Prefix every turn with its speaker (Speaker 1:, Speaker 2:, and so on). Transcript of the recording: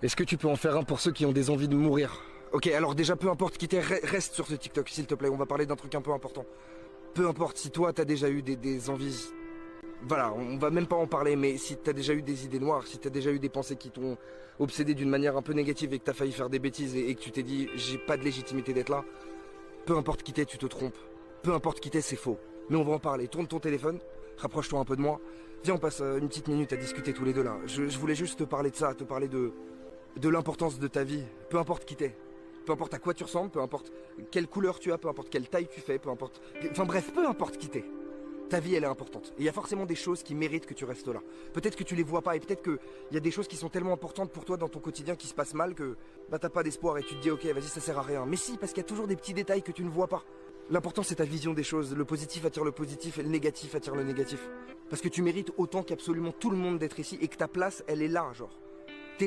Speaker 1: Est-ce que tu peux en faire un pour ceux qui ont des envies de mourir? Ok, alors déjà, peu importe qui t'es, reste sur ce TikTok, s'il te plaît, on va parler d'un truc un peu important. Peu importe si toi, t'as déjà eu des envies... Voilà, on va même pas en parler, mais si t'as déjà eu des idées noires, si t'as déjà eu des pensées qui t'ont obsédé d'une manière un peu négative et que t'as failli faire des bêtises et que tu t'es dit, j'ai pas de légitimité d'être là, peu importe qui t'es, tu te trompes. Peu importe qui t'es, c'est faux. Mais on va en parler. Tourne ton téléphone, rapproche-toi un peu de moi. Viens, on passe une petite minute à discuter tous les deux là. Je voulais juste te parler de ça, te parler de l'importance de ta vie. Peu importe qui t'es. Peu importe à quoi tu ressembles, peu importe quelle couleur tu as, peu importe quelle taille tu fais, peu importe... Enfin bref, peu importe qui t'es. Ta vie, elle est importante. Et il y a forcément des choses qui méritent que tu restes là. Peut-être que tu les vois pas et peut-être qu'il y a des choses qui sont tellement importantes pour toi dans ton quotidien qui se passent mal que bah t'as pas d'espoir et tu te dis ok, vas-y, ça sert à rien. Mais si, parce qu'il y a toujours des petits détails que tu ne vois pas. L'important, c'est ta vision des choses. Le positif attire le positif et le négatif attire le négatif. Parce que tu mérites autant qu'absolument tout le monde d'être ici et que ta place, elle est là, genre.